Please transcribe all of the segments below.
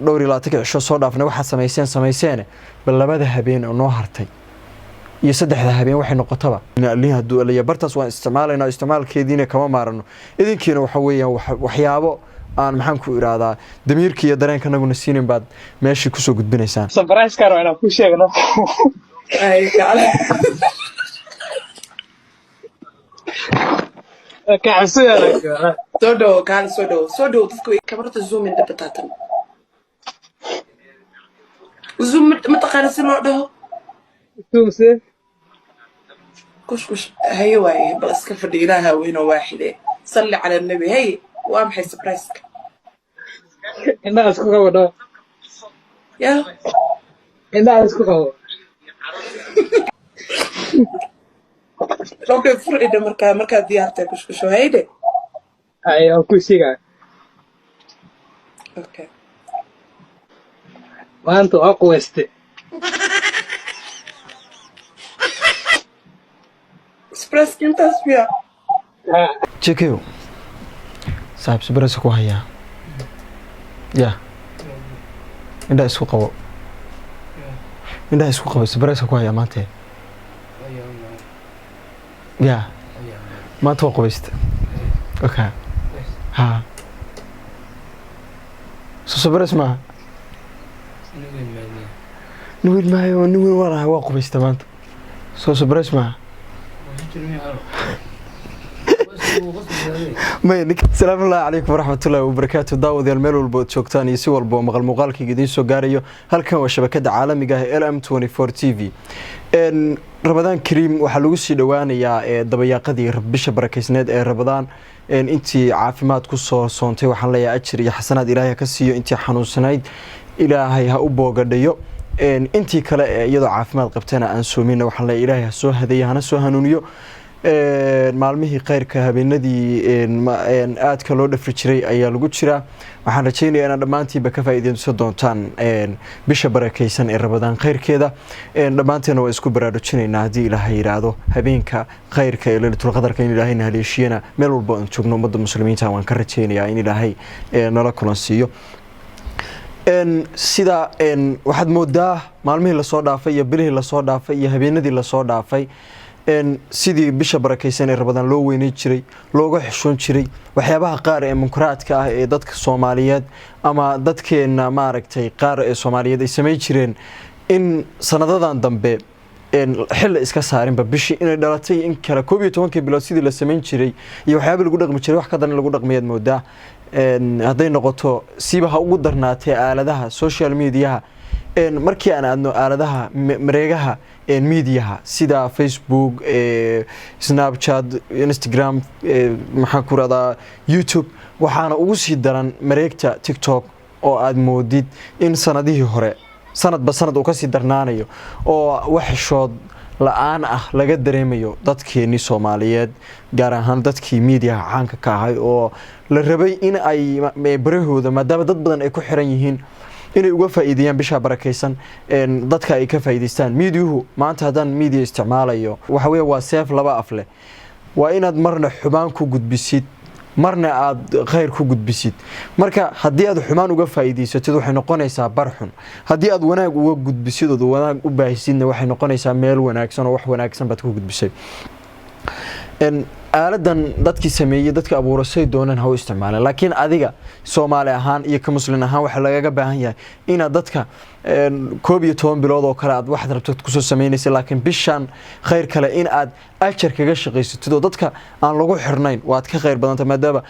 dhowr ilaa tii cisho soo dhaafnay waxa sameyseen bal labada habeen oo noo hartay iyo saddexda habeen waxay noqotaba in haduu aliya bartaas waan isticmaalayna isticmaalkeediina kama maarano idinkiina waxa weeyaan waxyaabo aan maxaan ku iraadaa damiirka iyo dareenka naguna siinin baad meeshii ku soo gudbinaysaan surprise ka roo inaan ku sheegno ay kale ka xasuuya todo kan sodo dadku way kabarta zoom inda batatan zoom mataqaana si loo dhaho tumse كش هي واي بس كيف ديناها وينه واحدة صلي على النبي هي وامحي سبرايسك الناس كوكو يا الناس كوكو اوكي فرق ده مركا ديارتك كش هيدي ايوه كل شيء اوكي وانتو اقوست سبرايسك انت اسمع Chekeo saaxiib sibiraysa ku haya inda isku qabo sibiraysa ku haya maanta maanta waa qabaysta okay ha sibirays ma nuwil maayo nuwil waa qabaysta maanta sibirays ma السلام الله عليكم ورحمة الله وبركاته داود الميل والبوتشوكتان يسوى البو مغل مغالكي قدين سو غاريو هالكان وشبكة عالمية LM24 TV إن رمضان كريم وحلوغ سي دواانيا دبياقدي بشا بركيسناد رمضان إن انتي عافيمات كسو صونتي وحان ليا أجري حسنات إلهي كسيو انتي حنون سنايد إلهي هاوبو قديو إن انتي كلا يدو عافيمات قبتانا أنسومين وحان ليا إلهي هسو هذي هنسو هنونيو maalmihii qeyrka habeenadii aadka loo dhafri jiray ayaa lagu jiraa waxaan rajaynayaa inaad dhammaantiinba ka faa'iideysan doontaan bisha barakeysan ee Ramadaan qeyrkeeda dhammaanteena waa isku baraarujinaynaa haddii Ilaahay yiraahdo habeenka qeyrka ee Laylatul Qadarka in Ilaahayna haleeshiyana meel walba aan joogno ummadda muslimiinta waan ka rajaynayaa in Ilaahay nala kulansiiyo sida waxaad moodaa maalmihii la soo dhaafay iyo bilihii la soo dhaafay iyo habeenadii la soo dhaafay sidii bisha barakeysan ee Ramadaan loo weynay jiray looga xishoon jiray waxyaabaha qaar ee munkaraadka ah ee dadka Soomaaliyeed ama dadkeena maaragtay qaar ee Soomaaliyeed ay sameey jireen in sanadadan dambe xil iska saarinba bishi inay dhalatay in kala 12 bilood sidii la sameyn jiray iyo waxyaabo lagu dhaqmi jiray wax ka dan lagu dhaqmiyeed moodaa haday noqoto sibaha ugu darnaatay aaladaha social media markii aan aadno aaladaha mareegaha media sida Facebook Snapchat Instagram maxaa ku radaa YouTube waxaana ugu sii daran mareegta TikTok oo aad moodid in sanadihii hore sanadba sanad uu ka sii darnaanayo oo wax shood la'aan ah laga dareemayo dadkeeni Soomaaliyeed gaar ahaan dadkii media caanka ka ahay oo la rabay in ay barahooda maadaama dad badan ay ku xiran yihiin inay uga faa'iideeyaan bisha barakeysan dadka ay ka faa'iideystaan meediyahu maanta hadan media isticmaalayo waxa weeye waa seef laba af leh waa inaad marna xubaan ku gudbisid marna aad khayr ku gudbisid marka hadii aad xumaan uga faa'iideysatid waxay noqonaysaa barxun hadii aad wanaag uga gudbisid oo wanaag u baahisidna waxay noqonaysaa meel wanaagsan oo wax wanaagsan baad ku gudbisay aaladan dadkii sameeyay dadka abuurasay doonaan ha u isticmaalaan laakiin adiga Soomaali ahaan iyo ka muslim ahaan waxa laga baahan yahay in dadka 12 bilood oo kala aad wax rabto ku soo sameynaysa laakiin bishan khayr kale in aad ajar kaga shaqaysato dadka aan lagu xirnayn waad ka khayr badan maadaama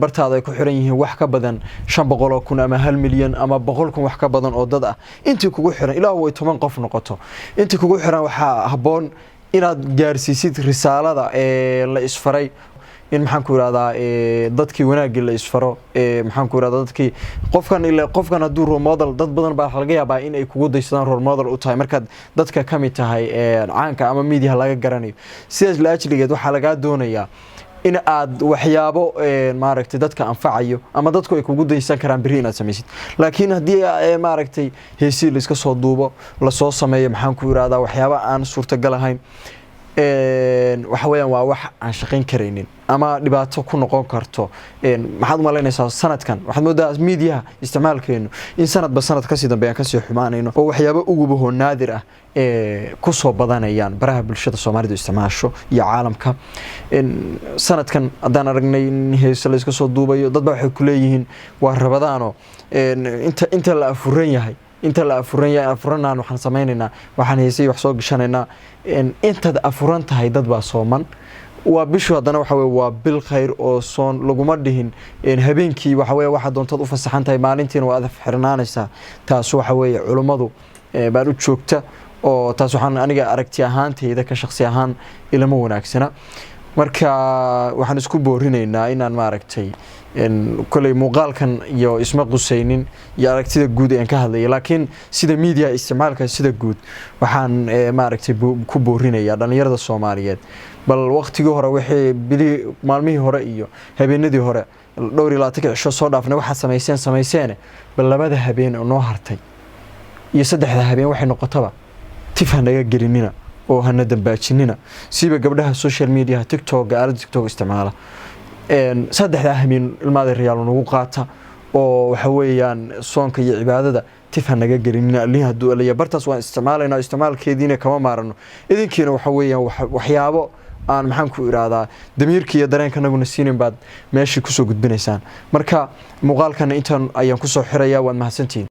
bartaada ay ku xiran yihiin wax ka badan 500,000 ama 1 milyan ama 100,000 wax ka badan oo dad ah intii kugu xiran ilaa way 10 qof noqoto intii kugu xiran waxa haboon inaad gaarsiisid risaalada la isfaray in maxaan ku iraadaa dadkii wanaagii la isfaro maxaan ku iraadaa dadkii qofkan haduu role model dad badan baa laga yaabaa in ay kugu daysadaan role model u tahay marka dadka kamid tahay caanka ama media laga garanayo sidaas la ajligeed waxa laga doonayaa in aad waxyaabo maaragtay dadka anfacayo ama dadku ay kugu daysan karaan bari inaad sameysid laakiin hadii maaragtay heesi la iska soo duubo la soo sameeyo maxaan ku iraadaa waxyaabo aan suurta gal ahayn waxa weeyaan waa wax aan shaqayn karaynin ama dhibaato ku noqon karto maxaad u malaynaysaa sanadkan waxaad moodaa media isticmaalkeenu in sanadba sanad ka sii dambeeyaan ka sii xumaanayno oo waxyaabo ugu baho naadir ah ku soo badanayaan baraha bulshada Soomaalidu isticmaasho iyo caalamka sanadkan hadaan aragnay in heeso la iska soo duubayo dad waxay ku leeyihiin waa rabadaano inta la afuran yahay inta la afuranaan waxaan sameeynaa waxaan heesay wax soo gashanaynaa inta afuran tahay dad baa sooman waa bishu hadana waxa weey waa bil khayr oo soon laguma dhihin habeenkii waxa weey waxa doontood u fasaxan tahay maalintiina waa adaf xirnaanaysa taas waxa weey culimadu baan u joogta oo taas waxaan aniga aragti ahaantayda ka shakhsi ahaan ilama wanaagsana marka waxaan isku boorinaynaa inaan ma aragtay kulay muuqaalkan iyo isma qusaynin iyo aragtida guud ee ka hadlay laakiin sida media isticmaalka sida guud waxaan ma aragtay ku boorinayaa dhalinyarada Soomaaliyeed bal waqtigii hore wixii bili maalmihii hore iyo habeenadii hore dhowr iyo 20 cisho soo dhaafnay waxa sameyseen bal labada habeen oo noo hartay iyo saddexda habeen waxay noqotaba tifanaga gelinina oo hana dambaajinina siba gabdhaha social media TikTok isticmaala saddexda habeen ilmaada riyaal nagu qaata oo waxa weeyaan soonka iyo cibaadada tifanaga gelinina aliha duulaya bartaas waan isticmaalayna isticmaalkeediina kama maarano idinkiina waxa weeyaan waxyaabo aan maxaan ku iraadaa damiirka iyo dareenkanaguna siinin baad meeshii ku soo gudbinaysaan marka muuqaalkan intaan ayaan ku soo xirayaa waan mahadsantiin